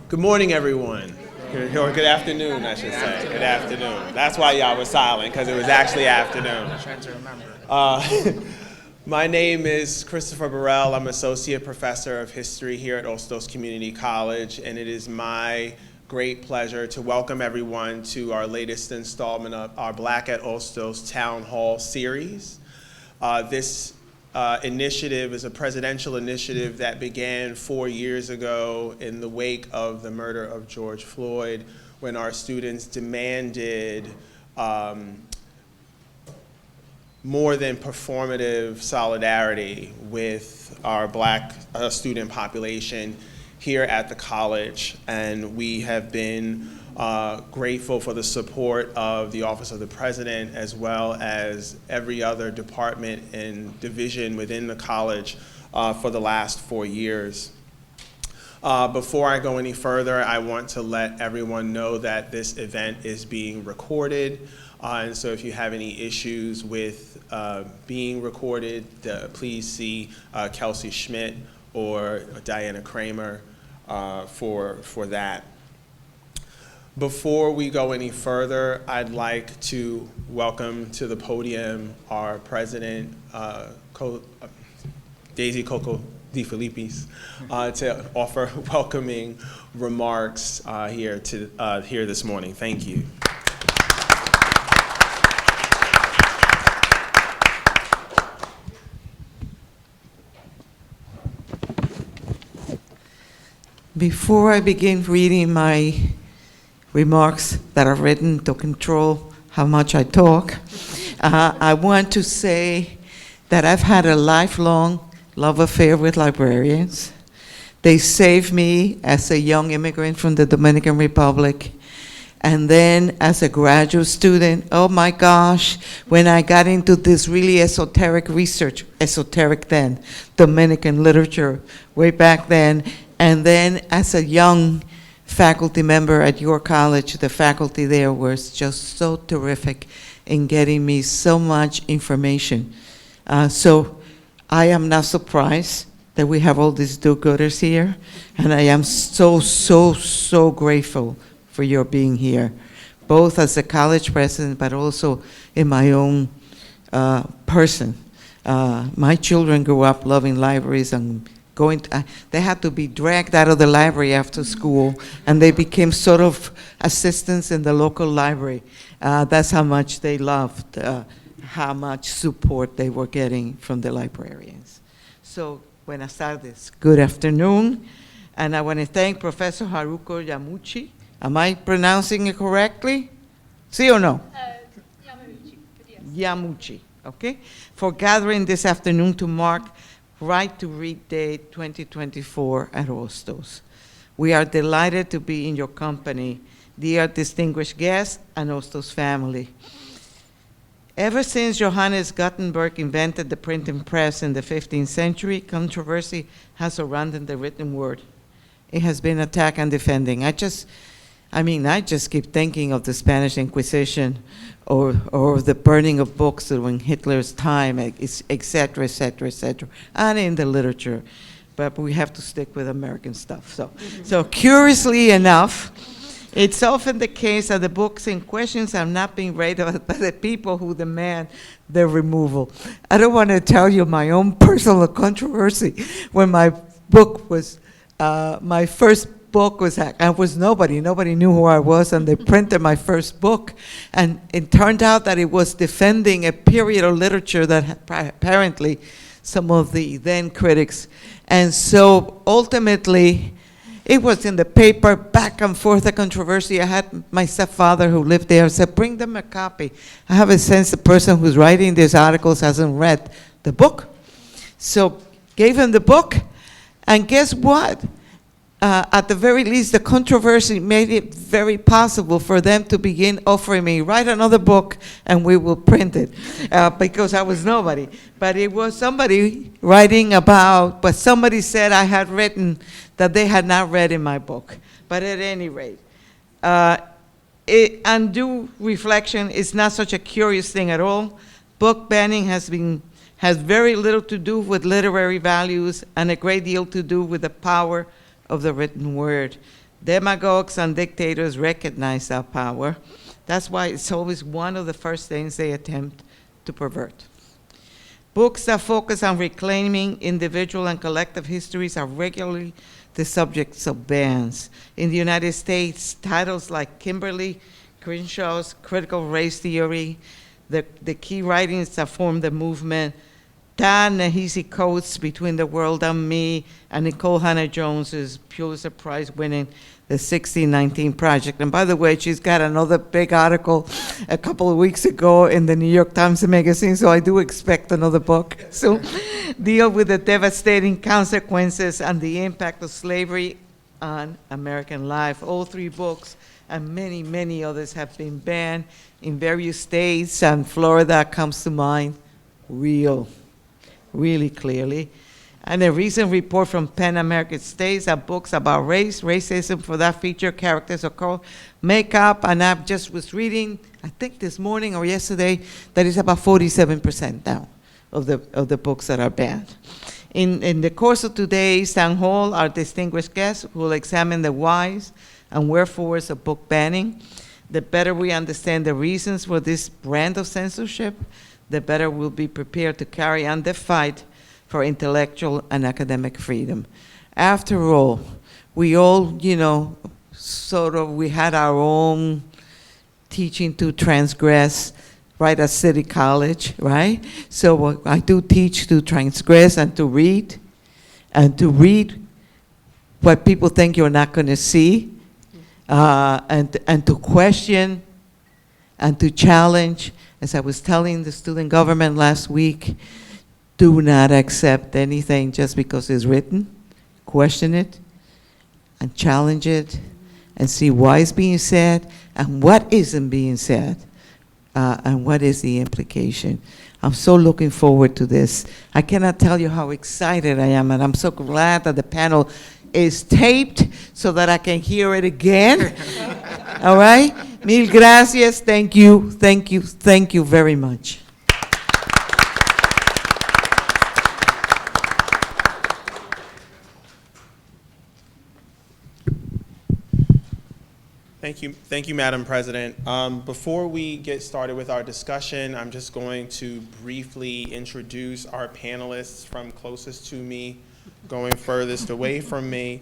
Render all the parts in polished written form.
Good morning, everyone. Or good afternoon, I should say. Good afternoon. That's why y'all were silent, because it was actually afternoon. I'm trying to remember. My name is Christopher Burrell. I'm Associate Professor of History here at Hostos Community College, and it is my great pleasure to welcome everyone to our latest installment of our Black at Hostos Town Hall series. This initiative is a presidential initiative that began 4 years ago in the wake of the murder of George Floyd, when our students demanded more than performative solidarity with our Black student population here at the college. And we have been grateful for the support of the Office of the President, as well as every other department and division within the college for the last 4 years. Before I go any further, I want to let everyone know that this event is being recorded. And so if you have any issues with being recorded, please see Kelsey Schmidt or Diana Kramer for that. Before we go any further, I'd like to welcome to the podium our president, Daisy Coco DeFilippis, to offer welcoming remarks here this morning. Thank you. Before I begin reading my remarks that are written to control how much I talk, I want to say that I've had a lifelong love affair with librarians. They saved me as a young immigrant from the Dominican Republic. And then as a graduate student, oh my gosh, when I got into this really esoteric research, esoteric then, Dominican literature way back then, and then as a young faculty member at your college, the faculty there was just so terrific in getting me so much information. So I am not surprised that we have all these do-gooders here, and I am so grateful for your being here, both as a college president, but also in my own person. My children grew up loving libraries and they had to be dragged out of the library after school, and they became sort of assistants in the local library. That's how much they loved, how much support they were getting from the librarians. So, buenas tardes, good afternoon, and I want to thank Professor Haruko Yamuchi. Am I pronouncing it correctly? Sí or no? Yamuchi. Yes. Yamuchi, okay, for gathering this afternoon to mark Right to Read Day 2024 at Hostos. We are delighted to be in your company, dear distinguished guests and Hostos family. Ever since Johannes Gutenberg invented the printing press in the 15th century, controversy has surrounded the written word. It has been attacked and defending. I just keep thinking of the Spanish Inquisition or the burning of books during Hitler's time, et cetera, and in the literature. But we have to stick with American stuff. So curiously enough, it's often the case that the books in question are not being read by the people who demand their removal. I don't want to tell you my own personal controversy when my book was, my first book was, I was nobody knew who I was, and they printed my first book, and it turned out that it was defending a period of literature that apparently some of the then critics, and so ultimately it was in the paper, back and forth, a controversy. I had my stepfather who lived there said, bring them a copy. I have a sense the person who's writing these articles hasn't read the book. So gave him the book, and guess what? At the very least, the controversy made it very possible for them to begin offering me, write another book and we will print it, because I was nobody. But it was somebody writing about, but somebody said I had written that they had not read in my book. But at any rate, undue reflection is not such a curious thing at all. Book banning has very little to do with literary values and a great deal to do with the power of the written word. Demagogues and dictators recognize that power. That's why it's always one of the first things they attempt to pervert. Books that focus on reclaiming individual and collective histories are regularly the subjects of bans. In the United States, titles like Kimberly Crenshaw's Critical Race Theory, the key writings that form the movement, Ta-Nehisi Coates' Between the World and Me, and Nicole Hannah-Jones's Pulitzer Prize-winning The 1619 Project. And by the way, she's got another big article a couple of weeks ago in the New York Times Magazine, so I do expect another book soon. Deal with the devastating consequences and the impact of slavery on American life. All three books and many, many others have been banned in various states, and Florida comes to mind really clearly. And a recent report from PEN American states that books about race, racism for that feature characters of color, makeup, and I just was reading, I think this morning or yesterday, that is about 47% now of the books that are banned. In the course of today's town hall, our distinguished guests will examine the whys and wherefores of book banning. The better we understand the reasons for this brand of censorship, the better we'll be prepared to carry on the fight for intellectual and academic freedom. After all, we all, we had our own teaching to transgress right at City College, right? So I do teach to transgress and to read what people think you're not going to see, and to question and to challenge. As I was telling the student government last week, do not accept anything just because it's written. Question it and challenge it and see why it's being said and what isn't being said, and what is the implication. I'm so looking forward to this. I cannot tell you how excited I am, and I'm so glad that the panel is taped so that I can hear it again. All right? Mil gracias. Thank you very much. Thank you, Madam President. Before we get started with our discussion, I'm just going to briefly introduce our panelists from closest to me, going furthest away from me.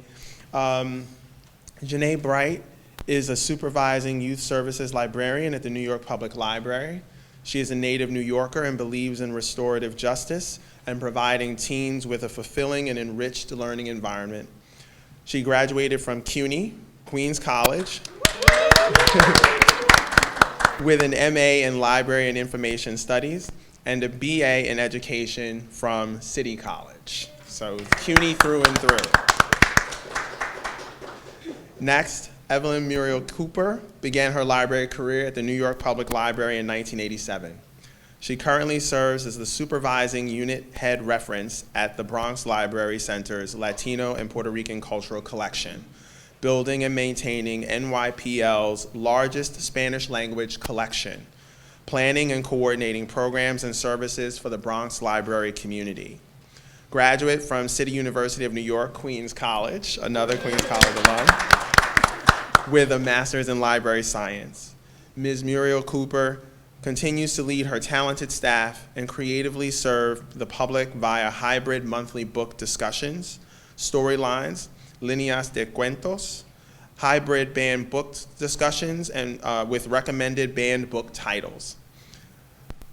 Janae Bright is a supervising youth services librarian at the New York Public Library. She is a native New Yorker and believes in restorative justice and providing teens with a fulfilling and enriched learning environment. She graduated from CUNY, Queens College, with an MA in Library and Information Studies and a BA in Education from City College. So CUNY through and through. Next, Evelyn Muriel-Cooper began her library career at the New York Public Library in 1987. She currently serves as the supervising unit head reference at the Bronx Library Center's Latino and Puerto Rican Cultural Collection, building and maintaining NYPL's largest Spanish language collection, planning and coordinating programs and services for the Bronx library community. Graduate from City University of New York, Queens College, another Queens College alum, with a master's in library science. Ms. Muriel-Cooper continues to lead her talented staff and creatively serve the public via hybrid monthly book discussions, storylines, líneas de cuentos, hybrid banned book discussions, and with recommended banned book titles.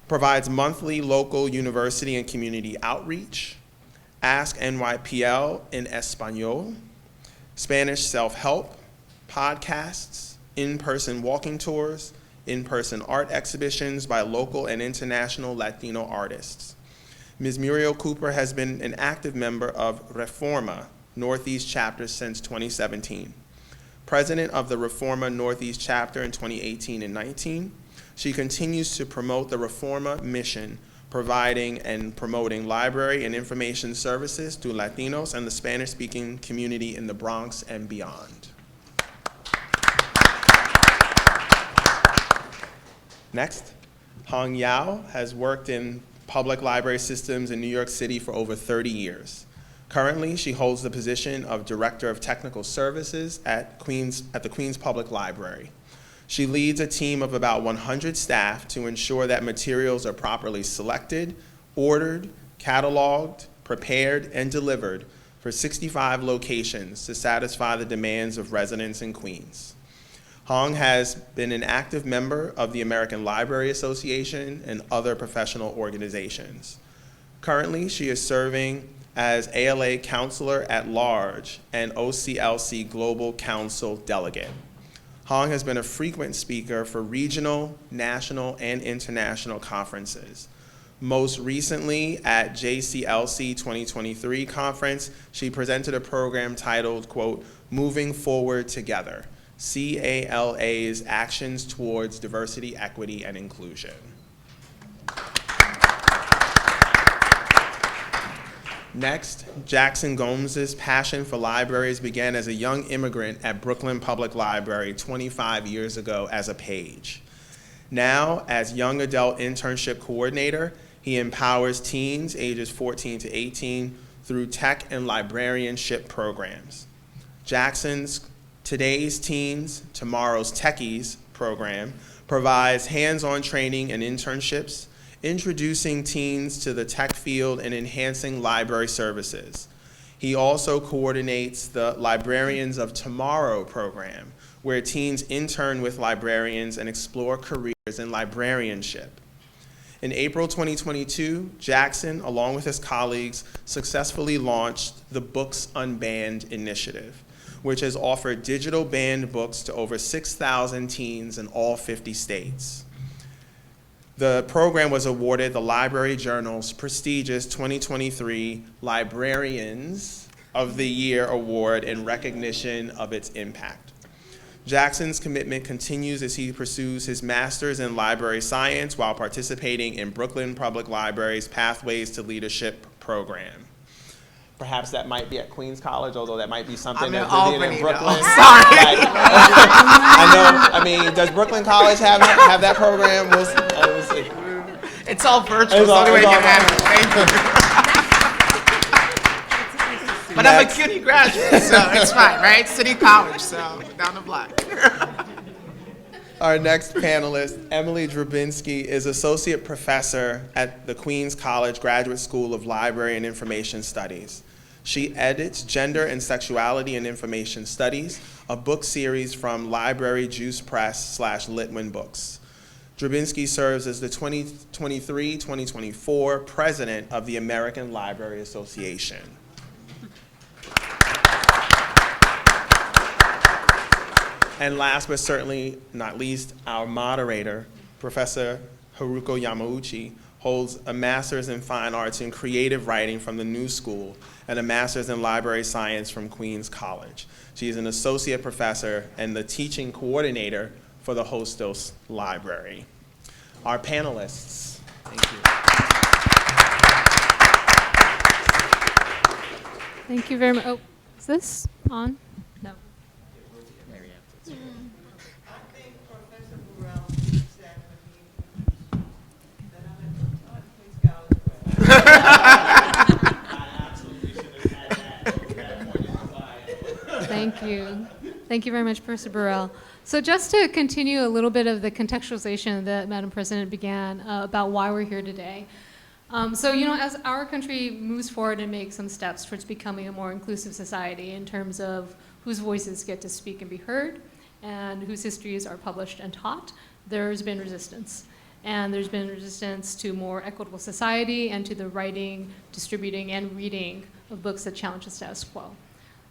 Provides monthly local university and community outreach, Ask NYPL in Espanol, Spanish self-help, podcasts, in-person walking tours, in-person art exhibitions by local and international Latino artists. Ms. Muriel-Cooper has been an active member of Reforma Northeast Chapter since 2017. President of the Reforma Northeast Chapter in 2018 and 19, she continues to promote the Reforma mission, providing and promoting library and information services to Latinos and the Spanish-speaking community in the Bronx and beyond. Next, Hong Yao has worked in public library systems in New York City for over 30 years. Currently, she holds the position of Director of Technical Services at the Queens Public Library. She leads a team of about 100 staff to ensure that materials are properly selected, ordered, cataloged, prepared, and delivered for 65 locations to satisfy the demands of residents in Queens. Hong has been an active member of the American Library Association and other professional organizations. Currently, she is serving as ALA Counselor at Large and OCLC Global Council Delegate. Hong has been a frequent speaker for regional, national, and international conferences. Most recently, at JCLC 2023 conference, she presented a program titled, quote, Moving Forward Together, CALA's Actions Towards Diversity, Equity, and Inclusion. Next, Jackson Gomes's passion for libraries began as a young immigrant at Brooklyn Public Library 25 years ago as a page. Now, as young adult internship coordinator, he empowers teens ages 14 to 18 through tech and librarianship programs. Jackson's Today's Teens, Tomorrow's Techies program provides hands-on training and internships, introducing teens to the tech field and enhancing library services. He also coordinates the Librarians of Tomorrow program, where teens intern with librarians and explore careers in librarianship. In April 2022, Jackson, along with his colleagues, successfully launched the Books Unbanned initiative, which has offered digital banned books to over 6,000 teens in all 50 states. The program was awarded the Library Journal's prestigious 2023 Librarians of the Year Award in recognition of its impact. Jackson's commitment continues as he pursues his master's in library science while participating in Brooklyn Public Library's Pathways to Leadership program. Perhaps that might be at Queens College, although that might be something that Vivian in Brooklyn. Sorry. I mean, does Brooklyn College have that program? We'll see. It's all virtual, it's the only way you can have it. Thank you. But I'm a CUNY graduate, so it's fine, right? City College, so down the block. Our next panelist, Emily Drabinski, is Associate Professor at the Queens College Graduate School of Library and Information Studies. She edits Gender and Sexuality in Information Studies, a book series from Library Juice Press / Litwin Books. Drabinski serves as the 2023-2024 President of the American Library Association. And last but certainly not least, our moderator, Professor Haruko Yamauchi, holds a Master's in Fine Arts in Creative Writing from the New School and a Master's in Library Science from Queens College. She is an Associate Professor and the Teaching Coordinator for the Hostos Library. Our panelists, thank you. Thank you very much. Oh, is this on? No. I think Professor Muriel said when Thank you. Thank you very much, Professor Burrell. So just to continue a little bit of the contextualization that Madam President began about why we're here today. So, as our country moves forward and makes some steps towards becoming a more inclusive society in terms of whose voices get to speak and be heard and whose histories are published and taught, there's been resistance. And there's been resistance to more equitable society and to the writing, distributing, and reading of books that challenge the status quo.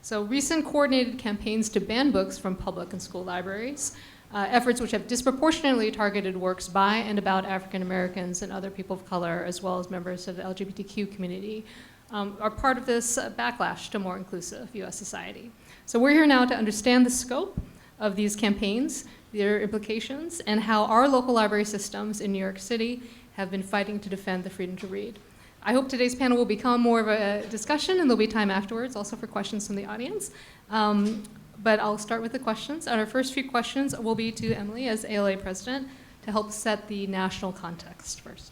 So recent coordinated campaigns to ban books from public and school libraries, efforts which have disproportionately targeted works by and about African Americans and other people of color, as well as members of the LGBTQ community, are part of this backlash to more inclusive US society. So we're here now to understand the scope of these campaigns, their implications, and how our local library systems in New York City have been fighting to defend the freedom to read. I hope today's panel will become more of a discussion, and there'll be time afterwards also for questions from the audience. But I'll start with the questions. And our first few questions will be to Emily as ALA president to help set the national context first.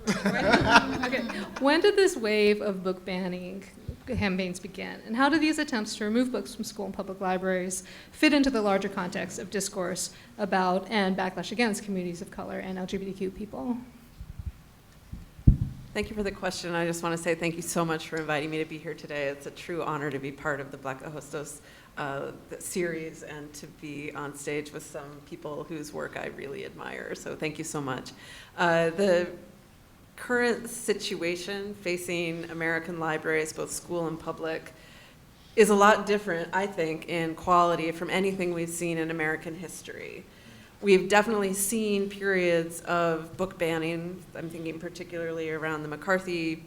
Okay. When did this wave of book banning campaigns begin? And how do these attempts to remove books from school and public libraries fit into the larger context of discourse about and backlash against communities of color and LGBTQ people? Thank you for the question. I just want to say thank you so much for inviting me to be here today. It's a true honor to be part of the Black Hostos series and to be on stage with some people whose work I really admire. So thank you so much. The current situation facing American libraries, both school and public, is a lot different, I think, in quality from anything we've seen in American history. We've definitely seen periods of book banning. I'm thinking particularly around the McCarthy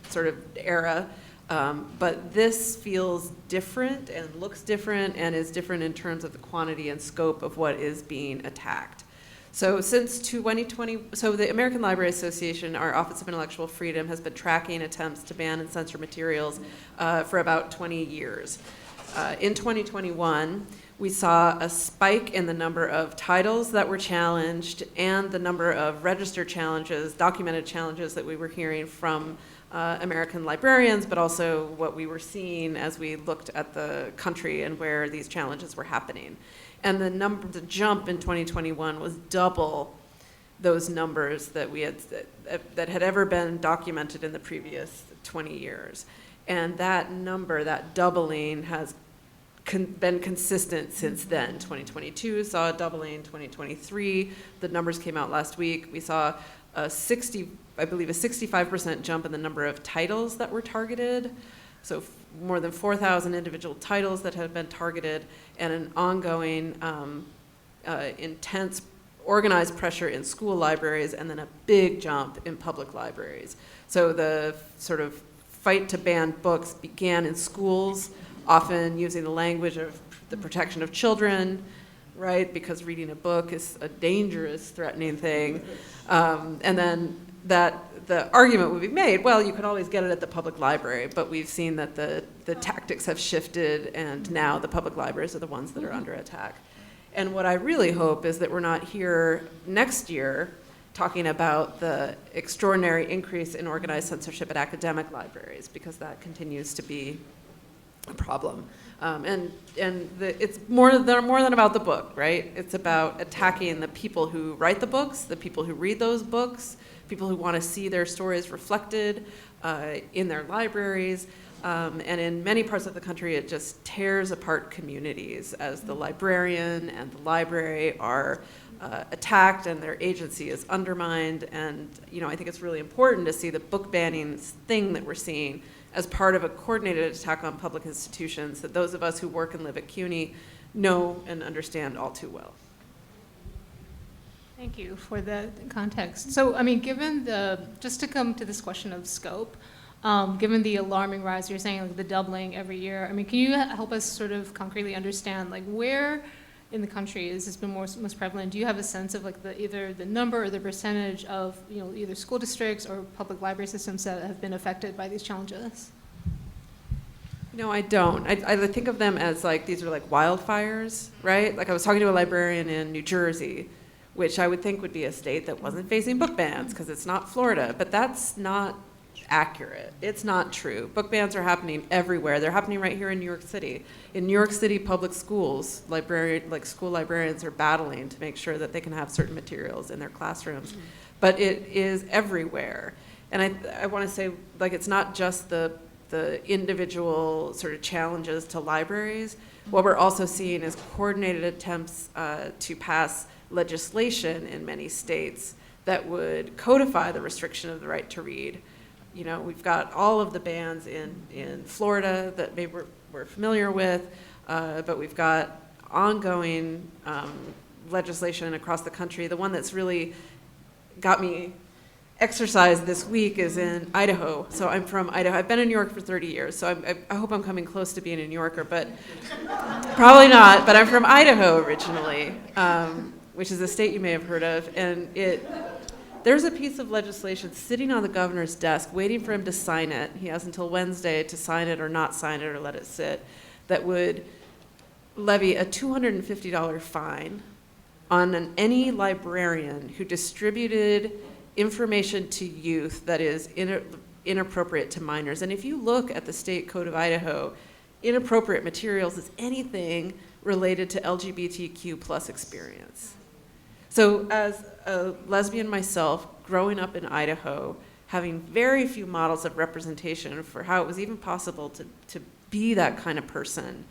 sort of era. But this feels different and looks different and is different in terms of the quantity and scope of what is being attacked. So since 2020, so the American Library Association, our Office of Intellectual Freedom, has been tracking attempts to ban and censor materials for about 20 years. In 2021, we saw a spike in the number of titles that were challenged and the number of registered challenges, documented challenges that we were hearing from American librarians, but also what we were seeing as we looked at the country and where these challenges were happening. And the jump in 2021 was double those numbers that we had that had ever been documented in the previous 20 years. And that number, that doubling, has been consistent since then. 2022 saw a doubling. 2023, the numbers came out last week. We saw a 65% jump in the number of titles that were targeted. So more than 4,000 individual titles that have been targeted, and an ongoing intense organized pressure in school libraries, and then a big jump in public libraries. So the sort of fight to ban books began in schools, often using the language of the protection of children, right? Because reading a book is a dangerous, threatening thing. And then the argument would be made, well, you could always get it at the public library, but we've seen that the tactics have shifted, and now the public libraries are the ones that are under attack. And what I really hope is that we're not here next year talking about the extraordinary increase in organized censorship at academic libraries, because that continues to be a problem. It's more than about the book, right? It's about attacking the people who write the books, the people who read those books, people who want to see their stories reflected in their libraries. And in many parts of the country, it just tears apart communities as the librarian and the library are attacked and their agency is undermined. And I think it's really important to see the book banning thing that we're seeing as part of a coordinated attack on public institutions that those of us who work and live at CUNY know and understand all too well. Thank you for the context. So, given just to come to this question of scope, given the alarming rise, you're saying like the doubling every year, can you help us sort of concretely understand where in the country has this been most prevalent? Do you have a sense of either the number or the percentage of either school districts or public library systems that have been affected by these challenges? No, I don't. I think of them as these are like wildfires, right? I was talking to a librarian in New Jersey, which I would think would be a state that wasn't facing book bans because it's not Florida, but that's not accurate. It's not true. Book bans are happening everywhere. They're happening right here in New York City. In New York City public schools, school librarians are battling to make sure that they can have certain materials in their classrooms. Mm-hmm. But it is everywhere. And I want to say, it's not just the individual sort of challenges to libraries. What we're also seeing is coordinated attempts to pass legislation in many states that would codify the restriction of the right to read. We've got all of the bans in Florida that maybe we're familiar with, but we've got ongoing legislation across the country. The one that's really got me exercised this week is in Idaho. So I'm from Idaho. I've been in New York for 30 years, so I hope I'm coming close to being a New Yorker, but probably not. But I'm from Idaho originally, which is a state you may have heard of, and there's a piece of legislation sitting on the governor's desk waiting for him to sign it. He has until Wednesday to sign it or not sign it or let it sit, that would levy a $250 fine on any librarian who distributed information to youth that is inappropriate to minors. And if you look at the State Code of Idaho, inappropriate materials is anything related to LGBTQ plus experience. So as a lesbian myself, growing up in Idaho, having very few models of representation for how it was even possible to be that kind of person,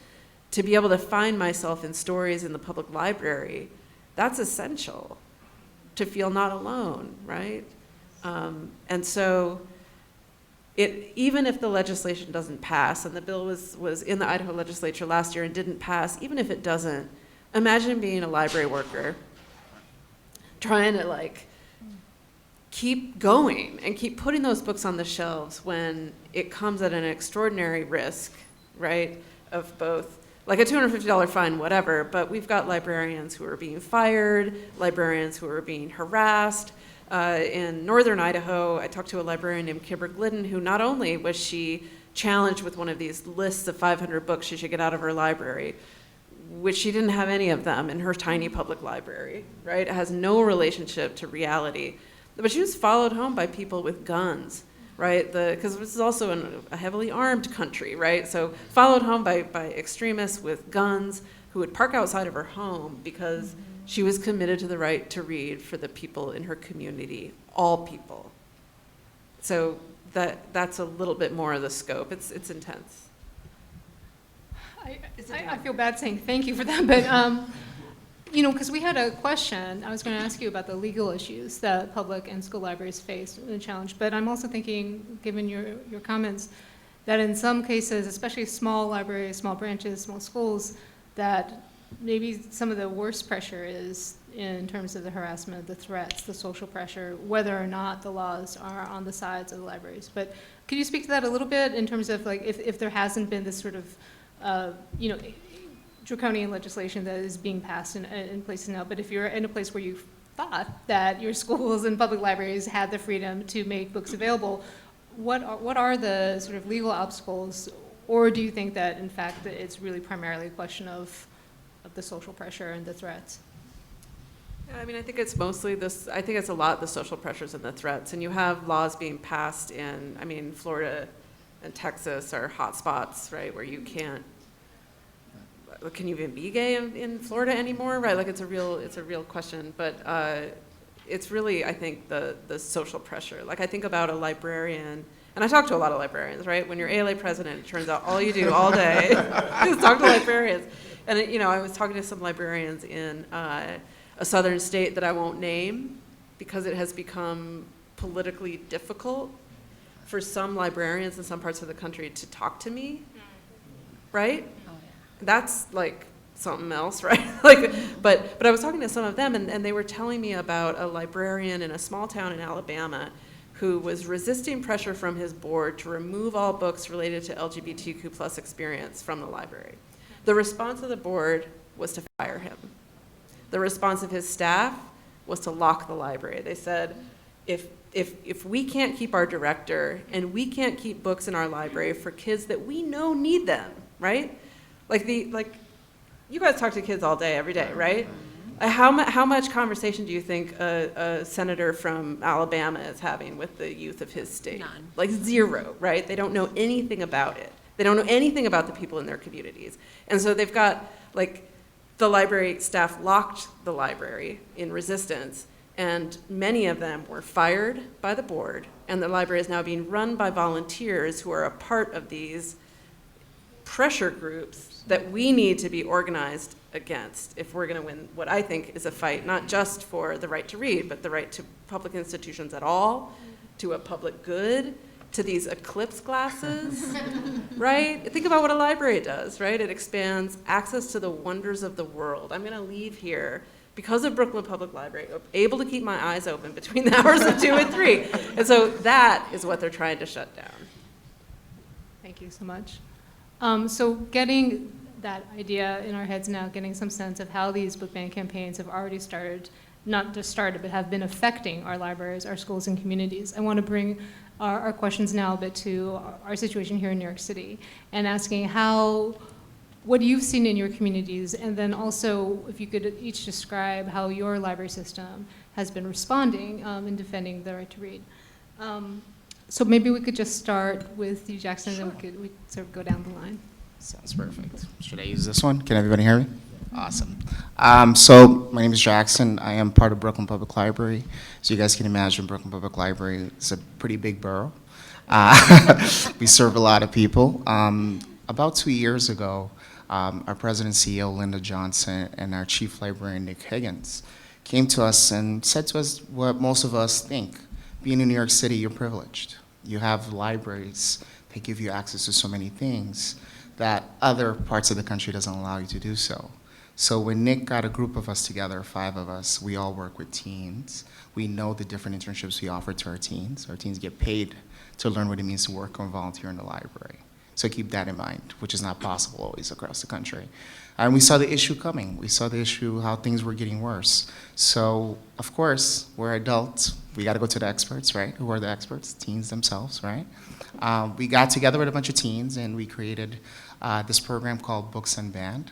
to be able to find myself in stories in the public library, that's essential to feel not alone, right? And so even if the legislation doesn't pass, and the bill was in the Idaho legislature last year and didn't pass, even if it doesn't, imagine being a library worker, trying to like keep going and keep putting those books on the shelves when it comes at an extraordinary risk, right, of both like a $250 fine, whatever, but we've got librarians who are being fired, librarians who are being harassed. In northern Idaho, I talked to a librarian named Kibber Glidden, who not only was she challenged with one of these lists of 500 books she should get out of her library, which she didn't have any of them in her tiny public library, right? It has no relationship to reality. But she was followed home by people with guns, right? Because this is also a heavily armed country, right? So followed home by extremists with guns who would park outside of her home because she was committed to the right to read for the people in her community, all people. So that's a little bit more of the scope. It's intense. I feel bad saying thank you for that, but you know, because we had a question, I was going to ask you about the legal issues that public and school libraries face in the challenge, but I'm also thinking, given your comments, that in some cases, especially small libraries, small branches, small schools, that maybe some of the worst pressure is in terms of the harassment, the threats, the social pressure, whether or not the laws are on the sides of the libraries. But could you speak to that a little bit in terms of like if there hasn't been this sort of, you know, draconian legislation that is being passed in places now, but if you're in a place where you thought that your schools and public libraries had the freedom to make books available, what are the sort of legal obstacles, or do you think that in fact that it's really primarily a question of the social pressure and the threats? Yeah, I mean, I think it's mostly this, I think it's a lot the social pressures and the threats, and you have laws being passed in, I mean, Florida and Texas are hot spots, right, where you can't, can you even be gay in Florida anymore, right? Like it's a real question, but it's really, I think, the social pressure. Like I think about a librarian, and I talk to a lot of librarians, right? When you're ALA president, it turns out all you do all day is talk to librarians. And you know, I was talking to some librarians in a southern state that I won't name because it has become politically difficult for some librarians in some parts of the country to talk to me, right? That's like something else, right? Like, but I was talking to some of them, and they were telling me about a librarian in a small town in Alabama who was resisting pressure from his board to remove all books related to LGBTQ plus experience from the library. The response of the board was to fire him. The response of his staff was to lock the library. They said, if we can't keep our director and we can't keep books in our library for kids that we know need them, right? Like you guys talk to kids all day, every day, right? How much conversation do you think a senator from Alabama is having with the youth of his state? None. Like zero, right? They don't know anything about it. They don't know anything about the people in their communities. And so they've got, like, the library staff locked the library in resistance, and many of them were fired by the board, and the library is now being run by volunteers who are a part of these pressure groups that we need to be organized against if we're going to win what I think is a fight, not just for the right to read, but the right to public institutions at all, to a public good, to these eclipse glasses, right? Think about what a library does, right? It expands access to the wonders of the world. I'm going to leave here because of Brooklyn Public Library, able to keep my eyes open between the hours of 2 and 3. And so that is what they're trying to shut down. Thank you so much. So getting that idea in our heads now, getting some sense of how these book ban campaigns have already started, not just started, but have been affecting our libraries, our schools, and communities. I want to bring our questions now a bit to our situation here in New York City and asking what you've seen in your communities, and then also if you could each describe how your library system has been responding in defending the right to read. So maybe we could just start with you, Jackson, and then we sort of go down the line. Sounds perfect. Should I use this one? Can everybody hear me? Awesome. So my name is Jackson. I am part of Brooklyn Public Library. So you guys can imagine Brooklyn Public Library is a pretty big borough. We serve a lot of people. About 2 years ago, our president and CEO, Linda Johnson, and our chief librarian, Nick Higgins, came to us and said to us what most of us think. Being in New York City, you're privileged. You have libraries that give you access to so many things that other parts of the country doesn't allow you to do so. So when Nick got a group of us together, 5 of us, we all work with teens. We know the different internships we offer to our teens. Our teens get paid to learn what it means to work or volunteer in the library. So keep that in mind, which is not possible always across the country. And we saw the issue coming. We saw the issue, how things were getting worse. So, of course, we're adults. We got to go to the experts, right? Who are the experts? Teens themselves, right? We got together with a bunch of teens, and we created this program called Books Unbanned.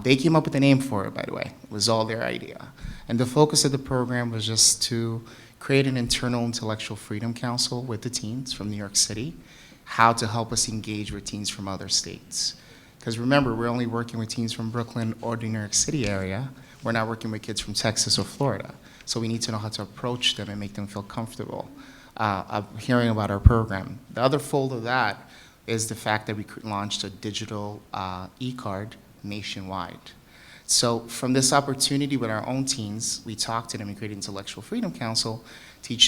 They came up with the name for it, by the way. It was all their idea. And the focus of the program was just to create an internal intellectual freedom council with the teens from New York City, how to help us engage with teens from other states. Because remember, we're only working with teens from Brooklyn or the New York City area. We're not working with kids from Texas or Florida. So we need to know how to approach them and make them feel comfortable hearing about our program. The other fold of that is the fact that we launched a digital e-card nationwide. So from this opportunity with our own teens, we talked to them and created Intellectual Freedom Council,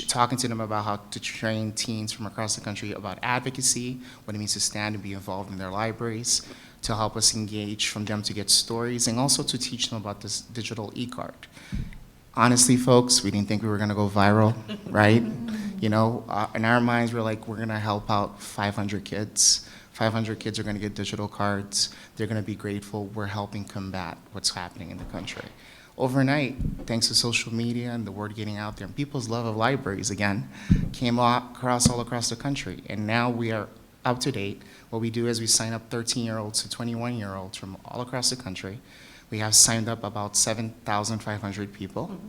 talking to them about how to train teens from across the country about advocacy, what it means to stand and be involved in their libraries, to help us engage from them to get stories, and also to teach them about this digital e-card. Honestly, folks, we didn't think we were gonna go viral, right? You know, in our minds, we're like, we're gonna help out 500 kids. 500 kids are gonna get digital cards. They're gonna be grateful. We're helping combat what's happening in the country. Overnight, thanks to social media and the word getting out there, and people's love of libraries, again, came all across the country. And now we are up to date. What we do is we sign up 13-year-olds to 21-year-olds from all across the country. We have signed up about 7,500 people.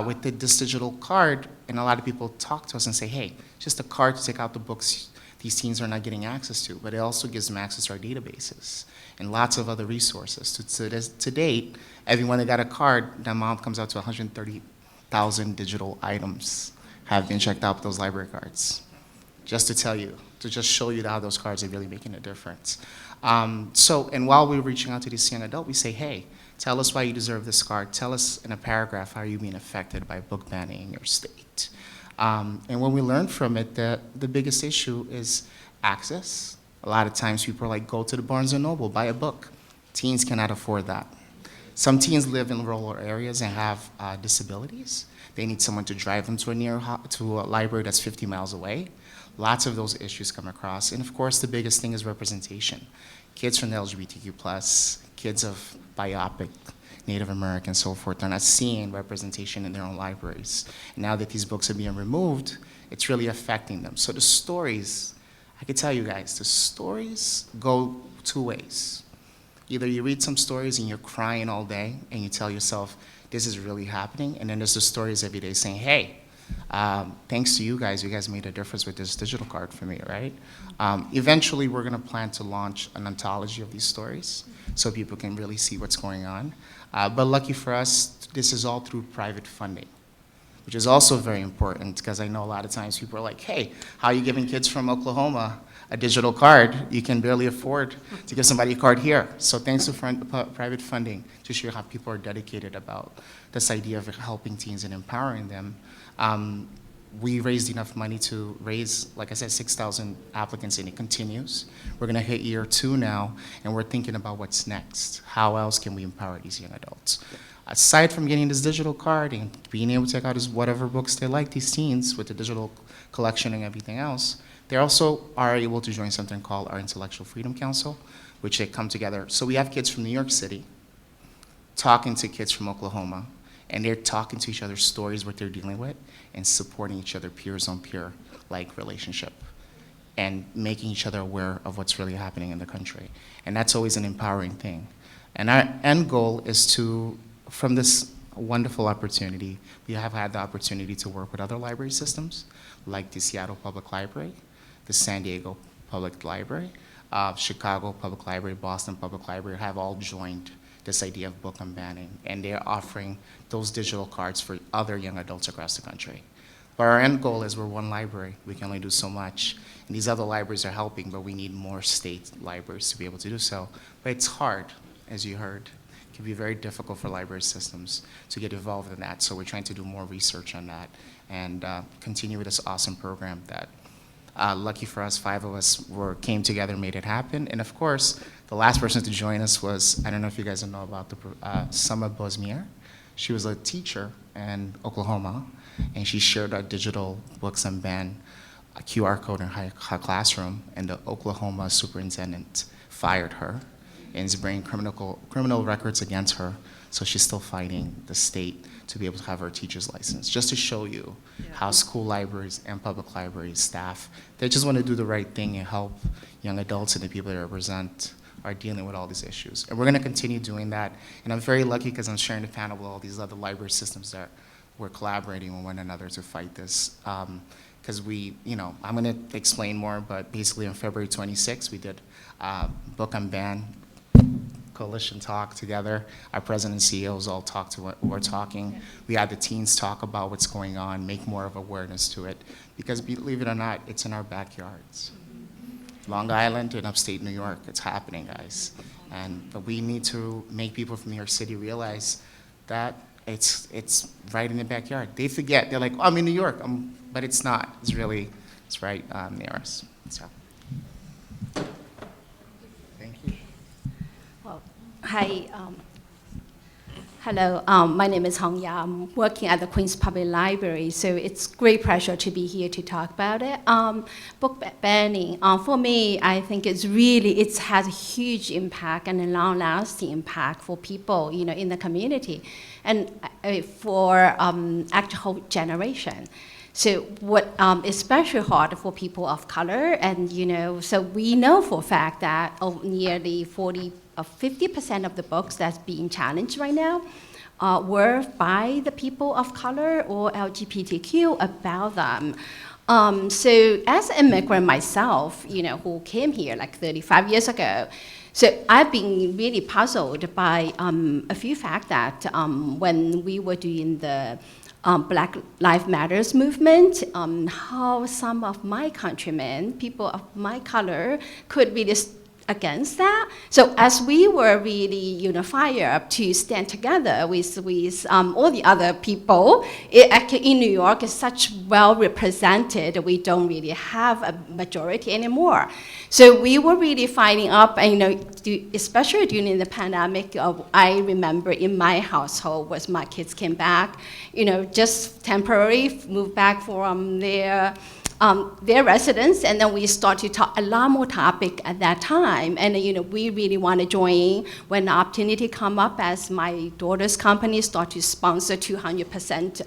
With this digital card, and a lot of people talk to us and say, hey, just a card to take out the books these teens are not getting access to, but it also gives them access to our databases and lots of other resources. To date, everyone that got a card, the amount comes out to 130,000 digital items have been checked out with those library cards. Just to tell you, to just show you how those cards are really making a difference. And while we're reaching out to this young adult, we say, hey, tell us why you deserve this card. Tell us in a paragraph how you're being affected by book banning in your state. And when we learn from it, the biggest issue is access. A lot of times people are like, go to the Barnes & Noble, buy a book. Teens cannot afford that. Some teens live in rural areas and have disabilities. They need someone to drive them to a library that's 50 miles away. Lots of those issues come across. And of course, the biggest thing is representation. Kids from the LGBTQ+, kids of BIPOC, Native American, so forth, are not seeing representation in their own libraries. And now that these books are being removed, it's really affecting them. So the stories, I can tell you guys, the stories go 2 ways. Either you read some stories and you're crying all day and you tell yourself, this is really happening, and then there's the stories every day saying, hey, thanks to you guys made a difference with this digital card for me, right? Eventually, we're gonna plan to launch an anthology of these stories so people can really see what's going on. But lucky for us, this is all through private funding, which is also very important because I know a lot of times people are like, hey, how are you giving kids from Oklahoma a digital card? You can barely afford to give somebody a card here. So thanks to private funding to show how people are dedicated about this idea of helping teens and empowering them. We raised enough money to raise, like I said, 6,000 applicants, and it continues. We're gonna hit year 2 now, and we're thinking about what's next. How else can we empower these young adults? Aside from getting this digital card and being able to check out whatever books they like, these teens, with the digital collection and everything else, they also are able to join something called our Intellectual Freedom Council, which they come together. So we have kids from New York City talking to kids from Oklahoma, and they're talking to each other's stories, what they're dealing with, and supporting each other peers on peer like relationship, and making each other aware of what's really happening in the country. And that's always an empowering thing. And our end goal is to, from this wonderful opportunity. We have had the opportunity to work with other library systems, like the Seattle Public Library, the San Diego Public Library, Chicago Public Library, Boston Public Library have all joined this idea of book unbanning, and they're offering those digital cards for other young adults across the country. But our end goal is we're one library. We can only do so much. And these other libraries are helping, but we need more state libraries to be able to do so. But it's hard, as you heard. It can be very difficult for library systems to get involved in that. So we're trying to do more research on that and continue with this awesome program that, lucky for us, 5 of us came together and made it happen. And of course, the last person to join us was, I don't know if you guys know about Summer Bosmier. She was a teacher in Oklahoma, and she shared our digital books and ban a QR code in her classroom, and the Oklahoma superintendent fired her and is bringing criminal records against her, so she's still fighting the state to be able to have her teacher's license, just to show you how school libraries and public library staff, they just want to do the right thing and help young adults and the people they represent are dealing with all these issues. And we're going to continue doing that, and I'm very lucky because I'm sharing the panel with all these other library systems that we're collaborating with one another to fight this. Because I'm going to explain more, but basically on February 26th, we did Book and Ban Coalition talk together. Our president and CEOs all talked to what we're talking. Yeah. We had the teens talk about what's going on, make more of awareness to it. Because believe it or not, it's in our backyards. Long Island and upstate New York, it's happening, guys. But we need to make people from New York City realize that it's right in the backyard. They forget, they're like, oh, I'm in New York, but it's not. It's right near us. So. Thank you. Well, hi. Hello, my name is Hong Ya. I'm working at the Queens Public Library, so it's great pleasure to be here to talk about it. Book banning, for me, I think it has a huge impact and a long-lasting impact for people, in the community, and for actual whole generation. So what especially hard for people of color, and so we know for a fact that nearly 50% of the books that's being challenged right now were by the people of color or LGBTQ about them. So as an immigrant myself, who came here like 35 years ago, so I've been really puzzled by a few facts that when we were doing the Black Lives Matters movement, how some of my countrymen, people of my color, could really against that. So as we were really unified to stand together with all the other people, actually in New York is such well represented, we don't really have a majority anymore. So we were really fighting up, and especially during the pandemic, I remember in my household was my kids came back, just temporarily moved back from their residence, and then we started to talk a lot more topic at that time, and we really want to join when the opportunity come up, as my daughter's company start to sponsor 200%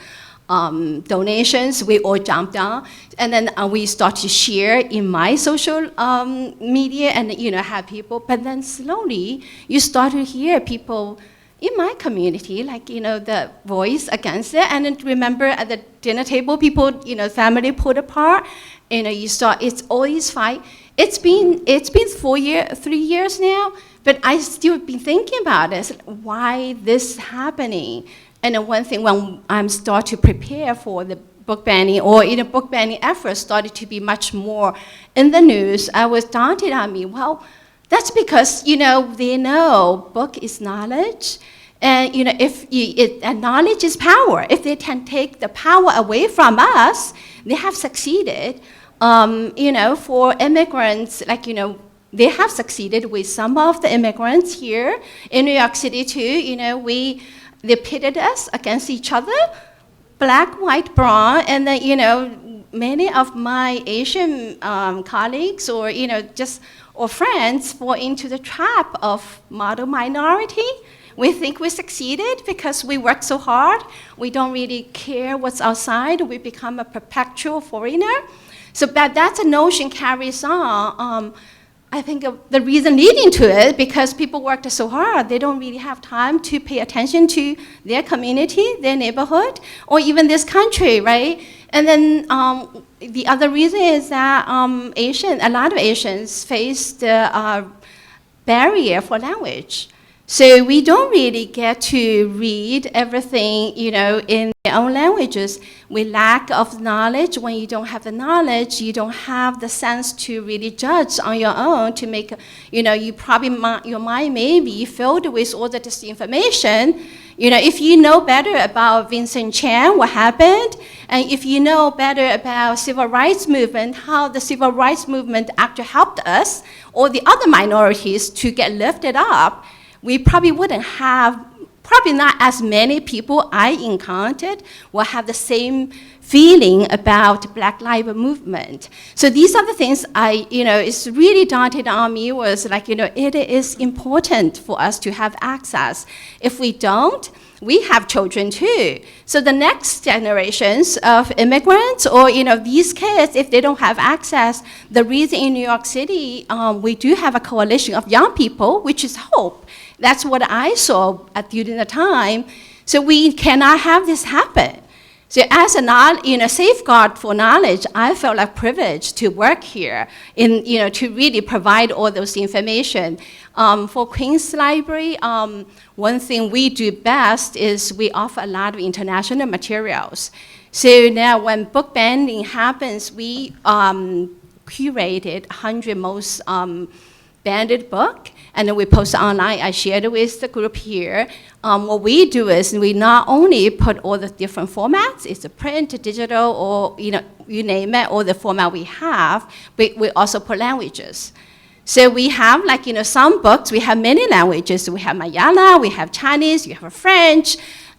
donations. We all jumped on, and then we start to share in my social media, and have people, but then slowly you start to hear people in my community, like, the voice against it. And then remember at the dinner table, people, family pulled apart, you start, it's always fight. It's been 3 years now, but I still been thinking about it, why this happening. And then one thing, when I'm start to prepare for the book banning, or book banning efforts started to be much more in the news, I was daunted on me, well, that's because, they know book is knowledge. And, and knowledge is power. If they can take the power away from us, they have succeeded. For immigrants, like, they have succeeded with some of the immigrants here in New York City too. They pitted us against each other, black, white, brown, and then, many of my Asian colleagues or, or friends fall into the trap of model minority. We think we succeeded because we work so hard. We don't really care what's outside. We become a perpetual foreigner. So that's a notion carries on. I think the reason leading to it, because people worked so hard, they don't really have time to pay attention to their community, their neighborhood, or even this country, right? And then the other reason is that a lot of Asians face the barrier for language. So we don't really get to read everything, in their own languages. We lack of knowledge. When you don't have the knowledge, you don't have the sense to really judge on your own to make, you probably, your mind may be filled with all the disinformation. If you know better about Vincent Chan, what happened, and if you know better about civil rights movement, how the civil rights movement actually helped us, or the other minorities to get lifted up, we probably wouldn't have, probably not as many people I encountered will have the same feeling about Black Lives Movement. So these are the things it's really daunting on me was like, it is important for us to have access. If we don't, we have children too. So the next generations of immigrants or, these kids, if they don't have access, the reason in New York City, we do have a coalition of young people, which is hope. That's what I saw during the time. So we cannot have this happen. So as a safeguard for knowledge, I felt like privileged to work here to really provide all those information. For Queens Library, one thing we do best is we offer a lot of international materials. So now when book banning happens, we curated 100 most banned book, and then we post it online. I shared it with the group here. What we do is we not only put all the different formats, it's a print, digital, or you name it, all the format we have, but we also put languages. So we have some books, we have many languages. We have Malayalam, we have Chinese, you have French,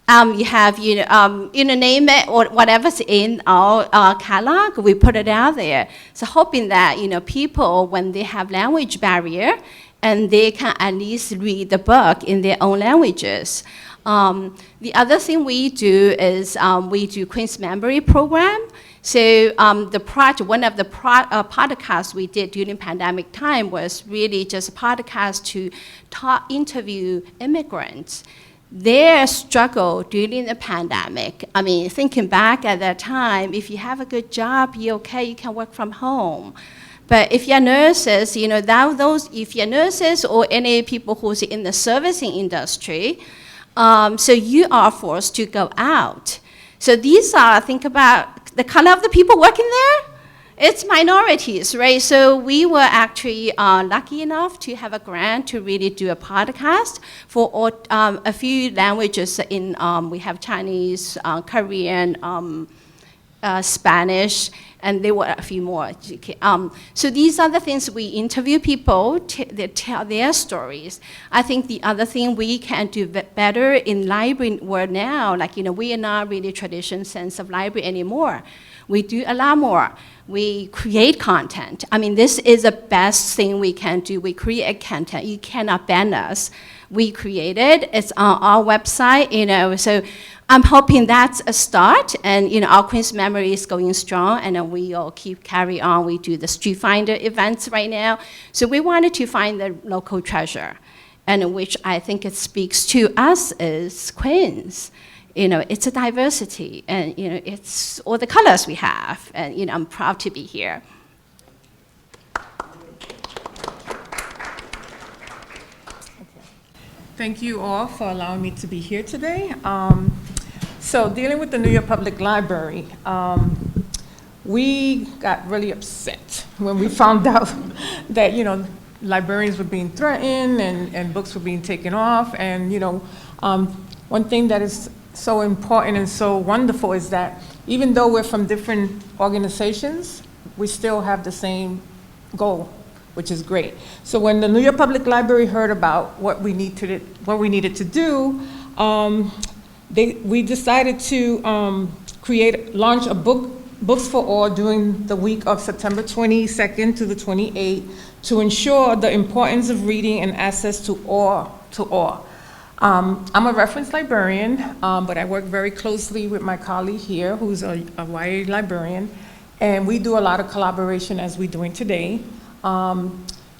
you have, name it, or whatever's in our catalog, we put it out there. So hoping that, people, when they have language barrier, and they can at least read the book in their own languages. The other thing we do is we do Queen's Memory Program. So one of the podcasts we did during pandemic time was really just a podcast to interview immigrants. Their struggle during the pandemic, thinking back at that time, if you have a good job, you're okay, you can work from home. But if you're nurses, if you're nurses or any people who's in the servicing industry, so you are forced to go out. So think about the color of the people working there. It's minorities, right? So we were actually lucky enough to have a grant to really do a podcast for a few languages. We have Chinese, Korean, Spanish, and there were a few more. So these are the things we interview people, they tell their stories. I think the other thing we can do better in library world now, we are not really traditional sense of library anymore. We do a lot more. We create content. This is the best thing we can do. We create content. You cannot ban us. We create it. It's on our website, so I'm hoping that's a start, and our Queen's Memory is going strong, and then we'll carry on. We do the Street Finder events right now. So we wanted to find the local treasure, and which I think it speaks to us as Queens. It's a diversity, and it's all the colors we have, and I'm proud to be here. Thank you all for allowing me to be here today. So dealing with the New York Public Library, we got really upset when we found out that, librarians were being threatened and books were being taken off. And, one thing that is so important and so wonderful is that even though we're from different organizations, we still have the same goal, which is great. So when the New York Public Library heard about what we needed to do, we decided to launch a Books for All during the week of September 22nd to the 28th to ensure the importance of reading and access to all. I'm a reference librarian, but I work very closely with my colleague here, who's a YA librarian, and we do a lot of collaboration as we're doing today.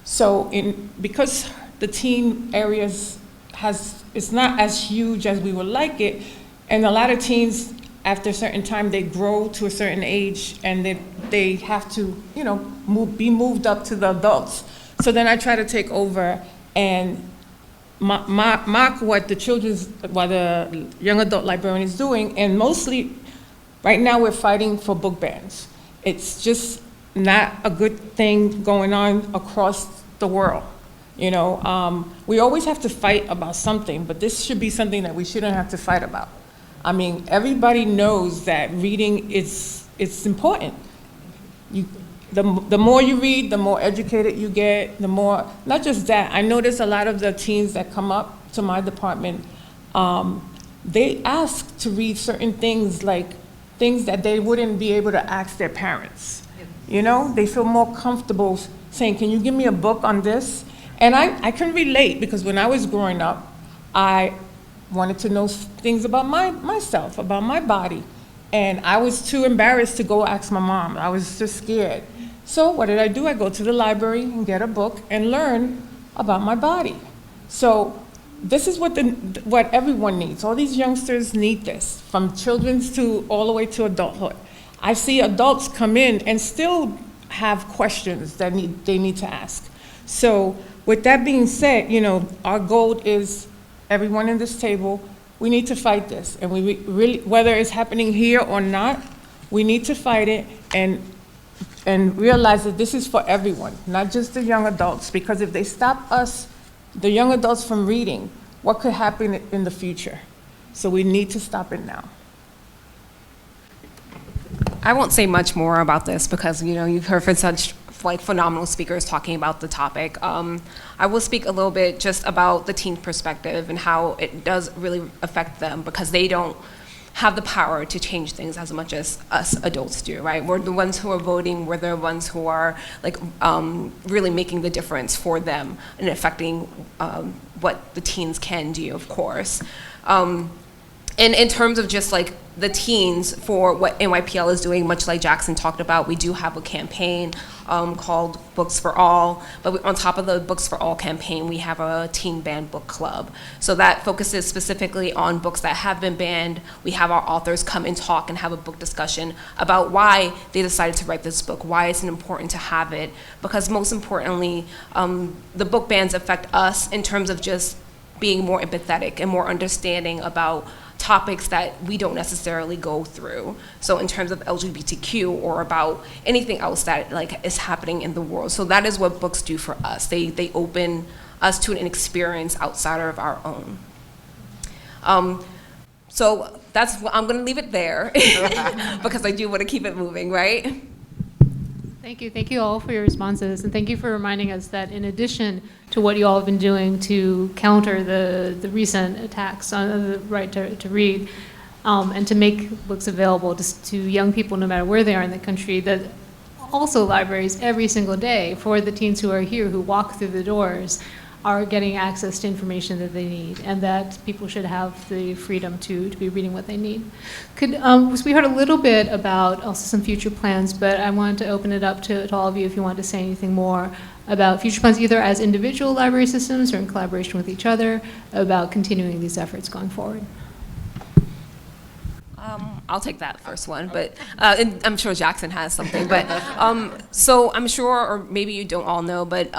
So because the teen areas it's not as huge as we would like it, and a lot of teens, after a certain time, they grow to a certain age, and they have to, be moved up to the adults. So then I try to take over and mark what the young adult librarian is doing, and mostly, right now we're fighting for book bans. It's just not a good thing going on across the world. We always have to fight about something, but this should be something that we shouldn't have to fight about. I mean, everybody knows that reading it's important. The more you read, the more educated you get, the more, not just that, I notice a lot of the teens that come up to my department, they ask to read certain things, like things that they wouldn't be able to ask their parents. They feel more comfortable saying, can you give me a book on this? And I can relate, because when I was growing up, I wanted to know things about myself, about my body. And I was too embarrassed to go ask my mom. I was just scared. So what did I do? I go to the library and get a book and learn about my body. So this is what everyone needs. All these youngsters need this, from children's to all the way to adulthood. I see adults come in and still have questions that they need to ask. So with that being said, our goal is everyone in this table, we need to fight this. And we really, whether it's happening here or not, we need to fight it and realize that this is for everyone, not just the young adults, because if they stop us, the young adults, from reading, what could happen in the future? So we need to stop it now. I won't say much more about this because, you've heard from such phenomenal speakers talking about the topic. I will speak a little bit just about the teen perspective and how it does really affect them, because they don't have the power to change things as much as us adults do, right? We're the ones who are voting, we're the ones who are really making the difference for them and affecting what the teens can do, of course. And in terms of just the teens, for what NYPL is doing, much like Jackson talked about, we do have a campaign called Books for All, but on top of the Books for All campaign, we have a teen banned book club. So that focuses specifically on books that have been banned. We have our authors come and talk and have a book discussion about why they decided to write this book, why it's important to have it, because most importantly, the book bans affect us in terms of just being more empathetic and more understanding about topics that we don't necessarily go through. So in terms of LGBTQ or about anything else that is happening in the world. So that is what books do for us. They open us to an experience outside of our own. So I'm gonna leave it there because I do want to keep it moving, right? Thank you all for your responses, and thank you for reminding us that in addition to what you all have been doing to counter the recent attacks on the right to read, and to make books available to young people no matter where they are in the country, that also libraries every single day for the teens who are here, who walk through the doors, are getting access to information that they need, and that people should have the freedom to be reading what they need. We heard a little bit about also some future plans, but I wanted to open it up to all of you if you want to say anything more about future plans, either as individual library systems or in collaboration with each other, about continuing these efforts going forward. I'll take that first one, but and I'm sure Jackson has something. But so I'm sure, or maybe you don't all know, but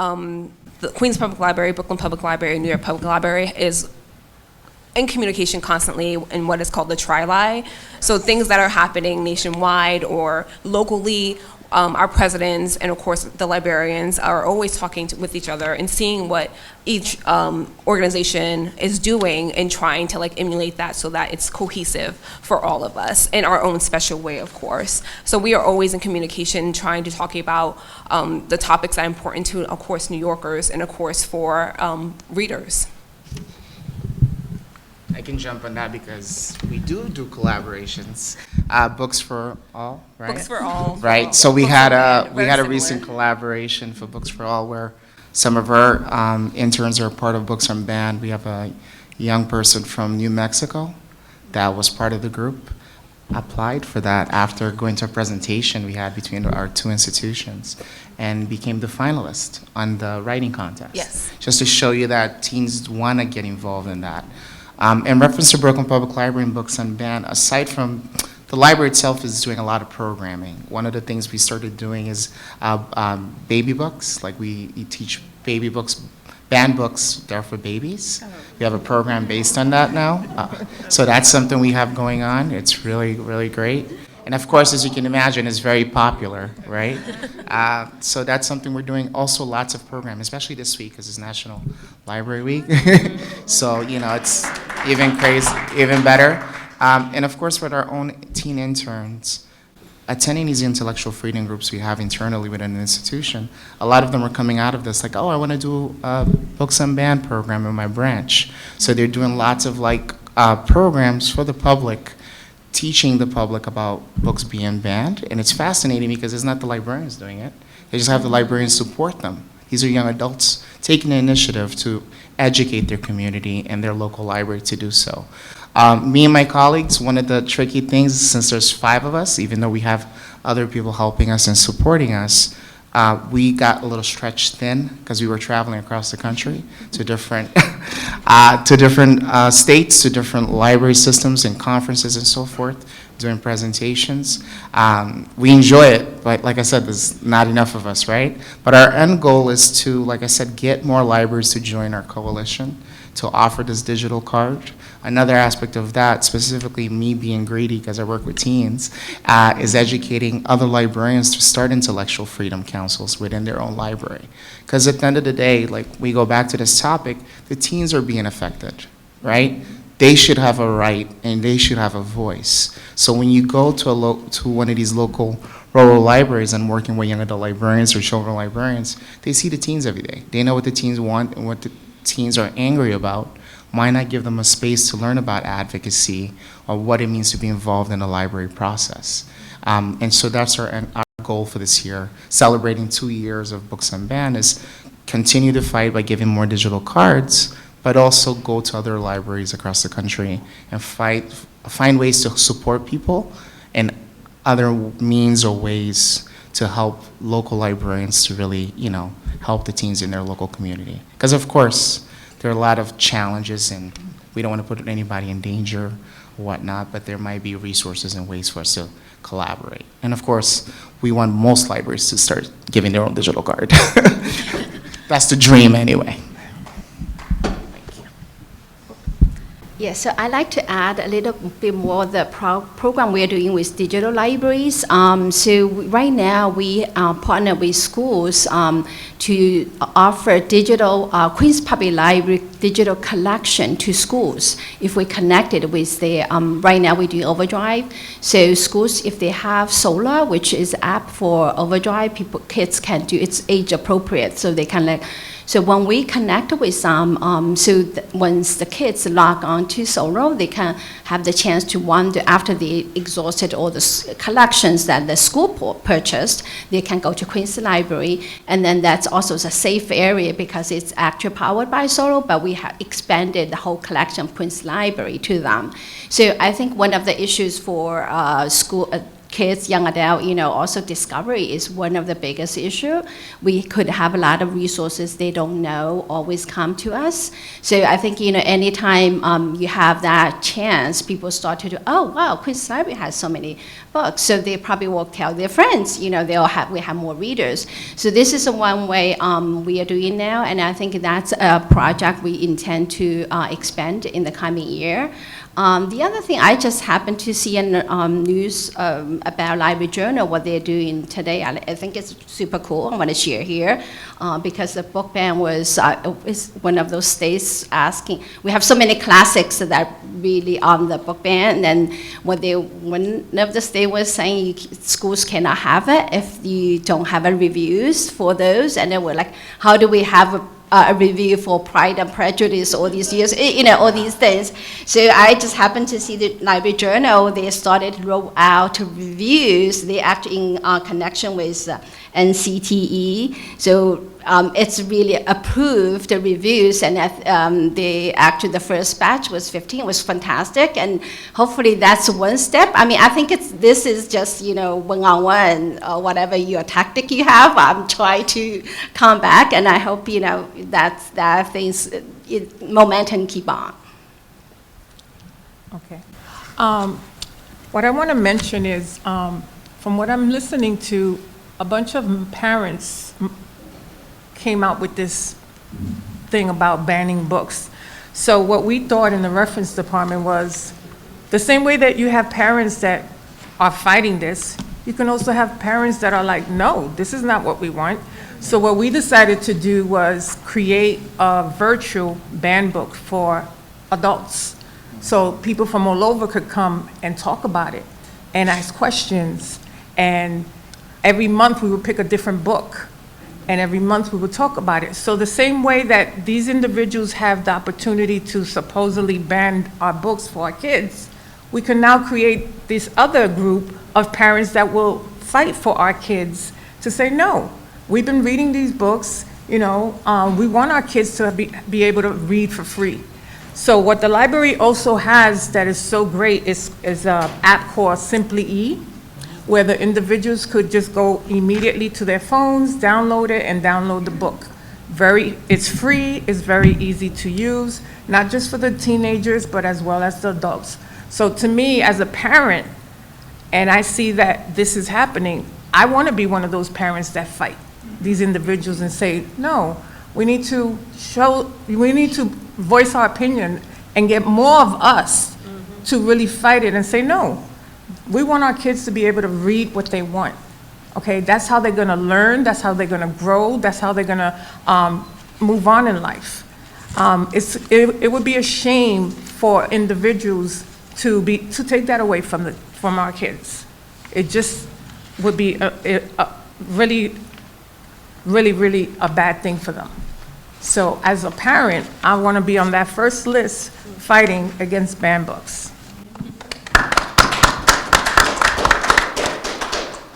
the Queens Public Library, Brooklyn Public Library, New York Public Library is in communication constantly in what is called the Tri-Li. So things that are happening nationwide or locally, our presidents and of course the librarians are always talking with each other and seeing what each organization is doing and trying to emulate that so that it's cohesive for all of us in our own special way, of course. So we are always in communication trying to talk about the topics that are important to, of course, New Yorkers and of course for readers. I can jump on that because we do collaborations. Books for All, right? Books for All. Right. So we had a recent collaboration for Books for All where some of our interns are part of Books on Band. We have a young person from New Mexico that was part of the group. applied for that after going to a presentation we had between our two institutions and became the finalist on the writing contest. Yes. Just to show you that teens want to get involved in that. In reference to Brooklyn Public Library and Books Unbanned, aside from the library itself is doing a lot of programming. One of the things we started doing is baby books. Like we teach baby books, banned books, they're for babies. We have a program based on that now. So that's something we have going on. It's really, really great. And of course, as you can imagine, it's very popular, right? So that's something we're doing. Also, lots of programs, especially this week because it's National Library Week. So, you know, it's even crazy, even better. And of course, with our own teen interns, attending these intellectual freedom groups we have internally within an institution, a lot of them are coming out of this like, oh, I want to do a Books Unbanned program in my branch. So they're doing lots of programs for the public, teaching the public about books being banned. And it's fascinating because it's not the librarians doing it. They just have the librarians support them. These are young adults taking the initiative to educate their community and their local library to do so. Me and my colleagues, one of the tricky things, since there's 5 of us, even though we have other people helping us and supporting us, we got a little stretched thin because we were traveling across the country to different, states, to different library systems and conferences and so forth, doing presentations. We enjoy it, but like I said, there's not enough of us, right? But our end goal is to, like I said, get more libraries to join our coalition to offer this digital card. Another aspect of that, specifically me being greedy because I work with teens, is educating other librarians to start intellectual freedom councils within their own library. Because at the end of the day, like we go back to this topic, the teens are being affected, right? They should have a right and they should have a voice. So when you go to one of these local rural libraries and working with young adult librarians or children librarians, they see the teens every day. They know what the teens want and what the teens are angry about. Why not give them a space to learn about advocacy or what it means to be involved in the library process? And so that's our goal for this year, celebrating 2 years of Books Unbanned, is continue to fight by giving more digital cards, but also go to other libraries across the country and find ways to support people and other means or ways to help local librarians to really, help the teens in their local community. Because of course, there are a lot of challenges and we don't want to put anybody in danger or whatnot, but there might be resources and ways for us to collaborate. And of course, we want most libraries to start giving their own digital card. That's the dream anyway. Yes, so I'd like to add a little bit more the program we're doing with digital libraries. So right now we partner with schools to offer digital Queens Public Library digital collection to schools. If we connected with the, right now we do Overdrive. So schools, if they have Solar, which is app for Overdrive, kids can do, it's age appropriate, so they can so when we connect with them, once the kids log on to Solo, they can have the chance to wander after they exhausted all the collections that the school purchased, they can go to Queens Library, and then that's also a safe area because it's actually powered by Solo, but we have expanded the whole collection of Queens Library to them. So I think one of the issues for school kids, young adult, also discovery is one of the biggest issue. We could have a lot of resources they don't know always come to us. So I think, anytime you have that chance, people start to do, oh, wow, Queens Library has so many books. So they probably will tell their friends, we have more readers. So this is one way we are doing now, and I think that's a project we intend to expand in the coming year. The other thing, I just happened to see in news about Library Journal, what they're doing today. I think it's super cool. I want to share here because the book ban was is one of those states asking. We have so many classics that are really on the book ban, and one of the states was saying schools cannot have it if you don't have a reviews for those, and then we're like, how do we have a review for Pride and Prejudice all these years, all these things. So I just happened to see the Library Journal, they started to roll out reviews. They actually in connection with and CTE. So it's really approved the reviews, and the first batch was 15, was fantastic, and hopefully that's one step. I mean, I think this is just, one-on-one, or whatever your tactic you have. I'm trying to come back, and I hope, that things, momentum keep on. Okay. What I want to mention is, from what I'm listening to, a bunch of parents came out with this thing about banning books. So what we thought in the reference department was, the same way that you have parents that are fighting this, you can also have parents that are like, no, this is not what we want. So what we decided to do was create a virtual ban book for adults. So people from all over could come and talk about it and ask questions. And every month we would pick a different book. And every month we would talk about it. So the same way that these individuals have the opportunity to supposedly ban our books for our kids, we can now create this other group of parents that will fight for our kids to say, no, we've been reading these books, we want our kids to be able to read for free. So what the library also has that is so great is an app called Simply E, where the individuals could just go immediately to their phones, download it, and download the book. It's free, it's very easy to use, not just for the teenagers, but as well as the adults. So to me, as a parent, and I see that this is happening, I want to be one of those parents that fight these individuals and say, no, we need to voice our opinion and get more of us to really fight it and say, no, we want our kids to be able to read what they want. Okay, that's how they're going to learn, that's how they're going to grow, that's how they're going to move on in life. It would be a shame for individuals to take that away from our kids. It just would be really, really, really a bad thing for them. So as a parent, I want to be on that first list fighting against banned books.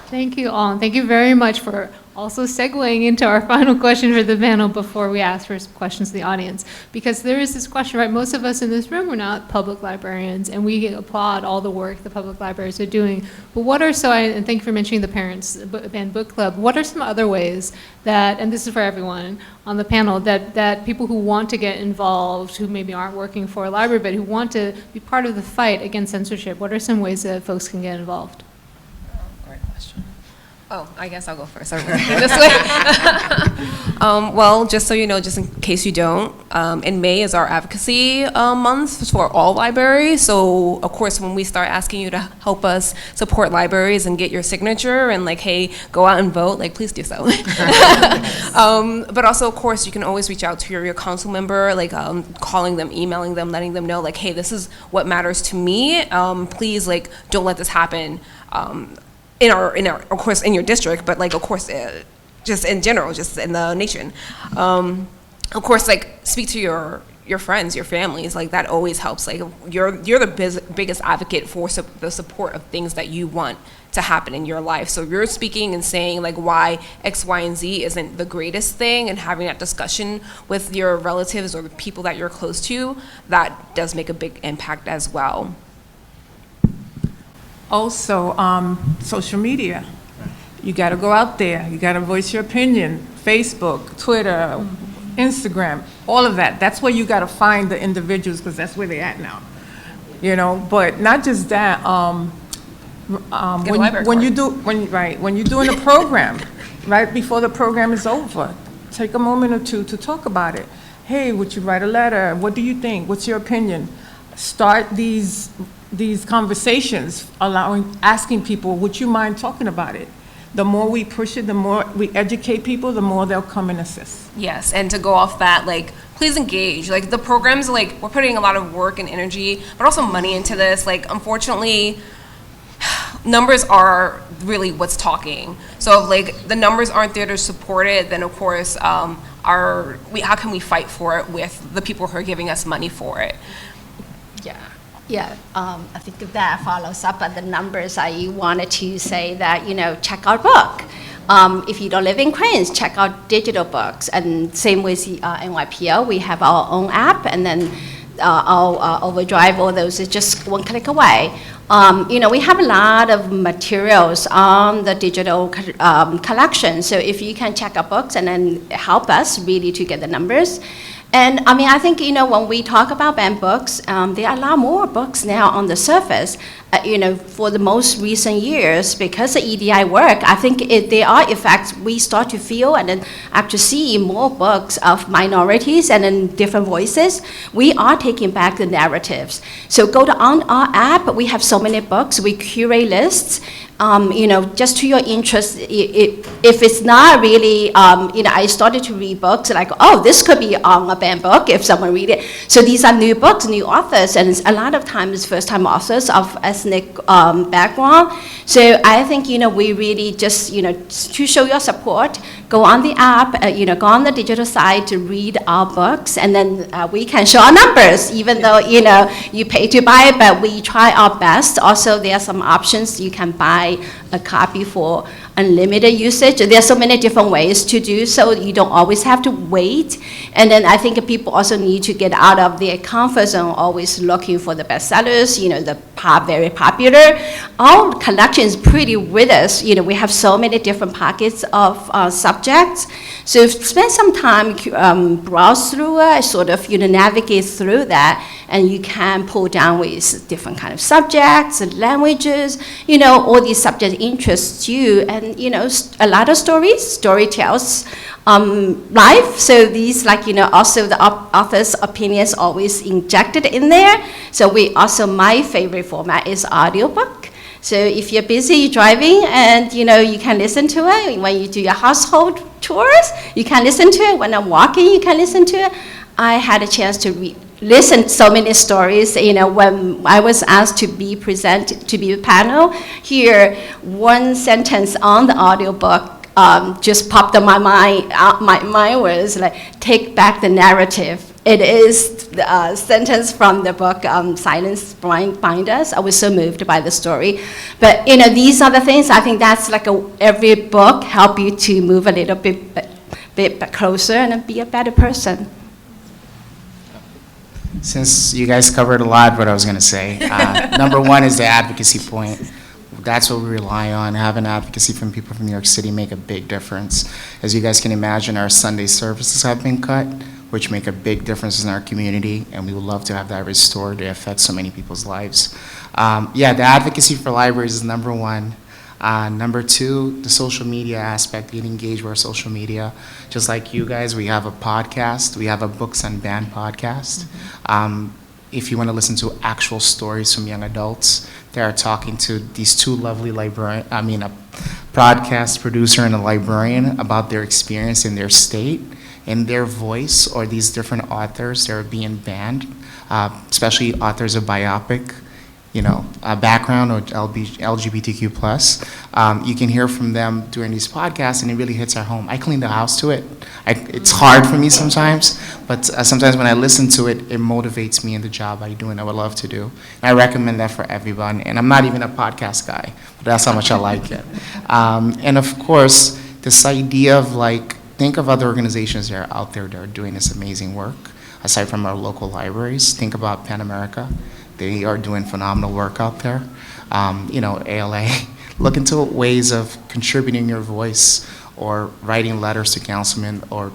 Thank you all, and thank you very much for also segueing into our final question for the panel before we ask for some questions to the audience. Because there is this question, right? Most of us in this room are not public librarians, and we applaud all the work the public libraries are doing. But what are and thank you for mentioning the Parents Banned Book Club, what are some other ways that, and this is for everyone on the panel, that people who want to get involved, who maybe aren't working for a library, but who want to be part of the fight against censorship, what are some ways that folks can get involved? Great question. Oh, I guess I'll go first. I'm working this way. Well, just so you know, just in case you don't, in May is our advocacy month for all libraries. So, of course, when we start asking you to help us support libraries and get your signature and hey, go out and vote, please do so. But also, of course, you can always reach out to your council member, calling them, emailing them, letting them know, hey, this is what matters to me. Please, don't let this happen. In our, of course, in your district, but of course, just in general, just in the nation. Of course, speak to your friends, your families. That always helps. You're the biggest advocate for the support of things that you want to happen in your life. So you're speaking and saying why X, Y, and Z isn't the greatest thing, and having that discussion with your relatives or the people that you're close to, that does make a big impact as well. Also, social media. You got to go out there. You got to voice your opinion. Facebook, Twitter, Instagram, all of that. That's where you got to find the individuals, because that's where they're at now. But not just that. When you're doing a program, right before the program is over, take a moment or two to talk about it. Hey, would you write a letter? What do you think? What's your opinion? Start these conversations, asking people, would you mind talking about it? The more we push it, the more we educate people, the more they'll come and assist. Yes, and to go off that, please engage. The programs, we're putting a lot of work and energy, but also money into this. Unfortunately, numbers are really what's talking. So if the numbers aren't there to support it, then of course, how can we fight for it with the people who are giving us money for it? Yeah, I think that follows up on the numbers. I wanted to say that, check our book. If you don't live in Queens, check out digital books. And same with NYPL, we have our own app, and then our Overdrive, all those is just one click away. We have a lot of materials on the digital collection. So if you can check out books and then help us really to get the numbers. And I think, when we talk about banned books, there are a lot more books now on the surface. For the most recent years, because of EDI work, I think there are effects we start to feel and then actually see more books of minorities and then different voices. We are taking back the narratives. So go to on our app, we have so many books, we curate lists. Just to your interest, if it's not really, I started to read books like, oh, this could be on a banned book if someone read it. So these are new books, new authors, and it's a lot of times first-time authors of ethnic background. So I think, we really just, to show your support, go on the app, go on the digital side to read our books, and then we can show our numbers, even though, you pay to buy it, but we try our best. Also, there are some options. You can buy a copy for unlimited usage. There are so many different ways to do so. You don't always have to wait. And then I think people also need to get out of their comfort zone, always looking for the bestsellers, the very popular. Our collection is pretty with us. We have so many different pockets of subjects. So spend some time, browse through it, sort of, navigate through that, and you can pull down with different kind of subjects and languages, all these subjects interest you, and, a lot of story tells life. So these, also the author's opinions always injected in there. So my favorite format is audiobook. So if you're busy driving and, you can listen to it. When you do your household chores, you can listen to it. When I'm walking, you can listen to it. I had a chance to listen to so many stories. When I was asked to be a panel, here, one sentence on the audiobook just popped in my mind. My mind was like, take back the narrative. It is a sentence from the book, Silence Bind Us. I was so moved by the story. But, these are the things, I think that's like every book help you to move a little bit closer and be a better person. Since you guys covered a lot of what I was going to say, number one is the advocacy point. That's what we rely on. Having advocacy from people from New York City make a big difference. As you guys can imagine, our Sunday services have been cut, which make a big difference in our community, and we would love to have that restored. It affects so many people's lives. The advocacy for libraries is number one. Number two, the social media aspect, getting engaged with our social media. Just like you guys, we have a podcast. We have a Books Unbanned podcast. If you want to listen to actual stories from young adults, they are talking to these two lovely a broadcast producer and a librarian about their experience in their state, in their voice, or these different authors that are being banned, especially authors of biopic, background or LGBTQ+. You can hear from them during these podcasts, and it really hits our home. I clean the house to it. It's hard for me sometimes, but sometimes when I listen to it, it motivates me in the job I do and I would love to do. And I recommend that for everyone. And I'm not even a podcast guy, but that's how much I like it. And of course, this idea of think of other organizations that are out there that are doing this amazing work. Aside from our local libraries, think about Pan America. They are doing phenomenal work out there. ALA, look into ways of contributing your voice or writing letters to councilmen or,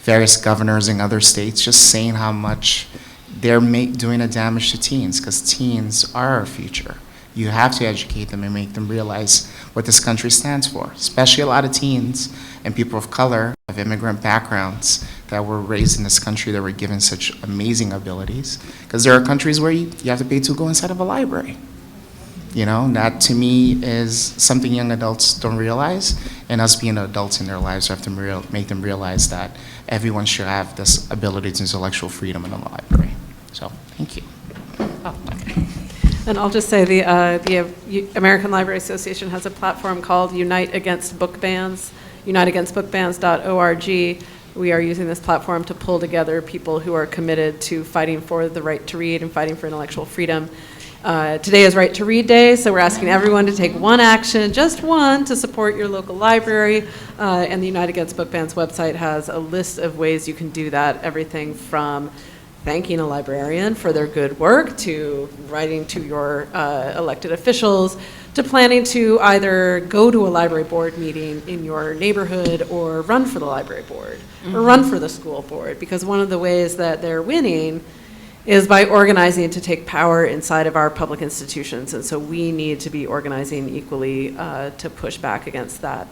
various governors in other states, just saying how much they're doing a damage to teens, because teens are our future. You have to educate them and make them realize what this country stands for, especially a lot of teens and people of color, of immigrant backgrounds that were raised in this country that were given such amazing abilities. Because there are countries where you have to pay to go inside of a library. That to me is something young adults don't realize, and us being adults in their lives have to make them realize that everyone should have this ability to intellectual freedom in a library. So, thank you. Oh, okay. And I'll just say the American Library Association has a platform called Unite Against Book Bans, uniteagainstbookbans.org. We are using this platform to pull together people who are committed to fighting for the right to read and fighting for intellectual freedom. Today is Right to Read Day, so we're asking everyone to take one action, just one, to support your local library. And the United Against Book Bans website has a list of ways you can do that, everything from thanking a librarian for their good work, to writing to your elected officials, to planning to either go to a library board meeting in your neighborhood or run for the library board, or run for the school board, because one of the ways that they're winning is by organizing to take power inside of our public institutions. And so we need to be organizing equally to push back against that.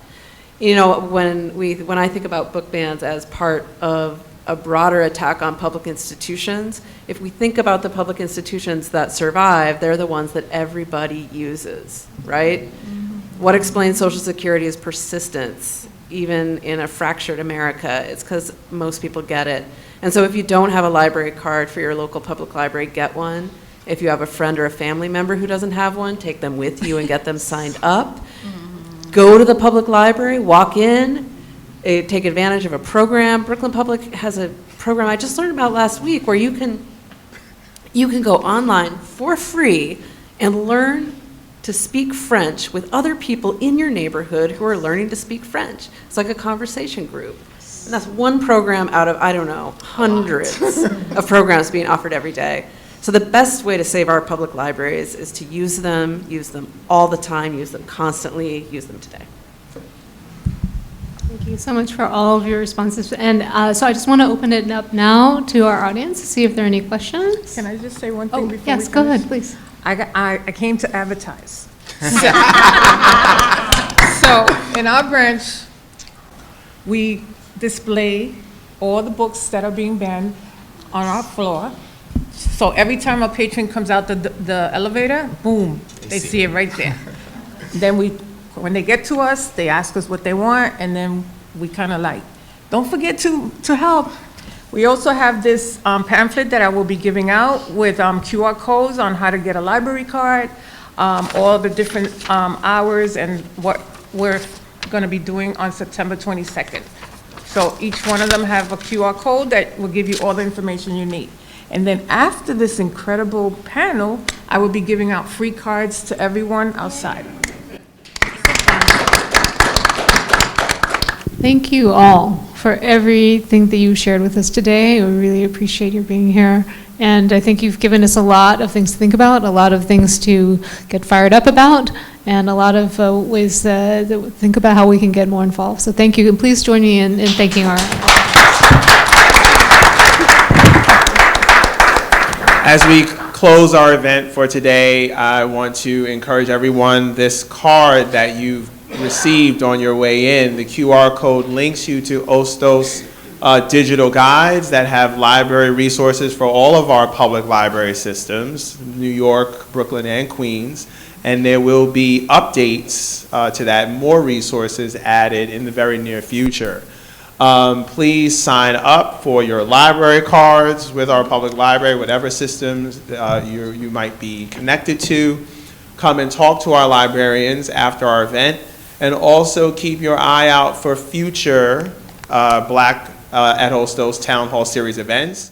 You know, when I think about book bans as part of a broader attack on public institutions, if we think about the public institutions that survive, they're the ones that everybody uses, right? What explains Social Security's persistence, even in a fractured America? It's because most people get it. And so if you don't have a library card for your local public library, get one. If you have a friend or a family member who doesn't have one, take them with you and get them signed up. Go to the public library, walk in, take advantage of a program. Brooklyn Public has a program I just learned about last week where you can go online for free and learn to speak French with other people in your neighborhood who are learning to speak French. It's like a conversation group. And that's one program out of, I don't know, hundreds of programs being offered every day. So the best way to save our public libraries is to use them all the time, use them constantly, use them today. Thank you so much for all of your responses. And so I just want to open it up now to our audience to see if there are any questions. Can I just say one thing before Yes, we go finish? ahead, please. I came to advertise. So in our branch, we display all the books that are being banned on our floor. So every time a patron comes out the elevator, boom, they see it right there. Then when they get to us, they ask us what they want, and then we kind of like, don't forget to help. We also have this pamphlet that I will be giving out with QR codes on how to get a library card, all the different hours and what we're going to be doing on September 22nd. So each one of them have a QR code that will give you all the information you need. And then after this incredible panel, I will be giving out free cards to everyone outside. Thank you all for everything that you shared with us today. We really appreciate your being here. And I think you've given us a lot of things to think about, a lot of things to get fired up about, and a lot of ways that think about how we can get more involved. So thank you, and please join me in thanking our... As we close our event for today, I want to encourage everyone, this card that you've received on your way in, the QR code links you to Hostos digital guides that have library resources for all of our public library systems, New York, Brooklyn, and Queens. And there will be updates to that, more resources added in the very near future. Please sign up for your library cards with our public library, whatever systems you might be connected to. Come and talk to our librarians after our event, and also keep your eye out for future Black at Hostos Town Hall Series events.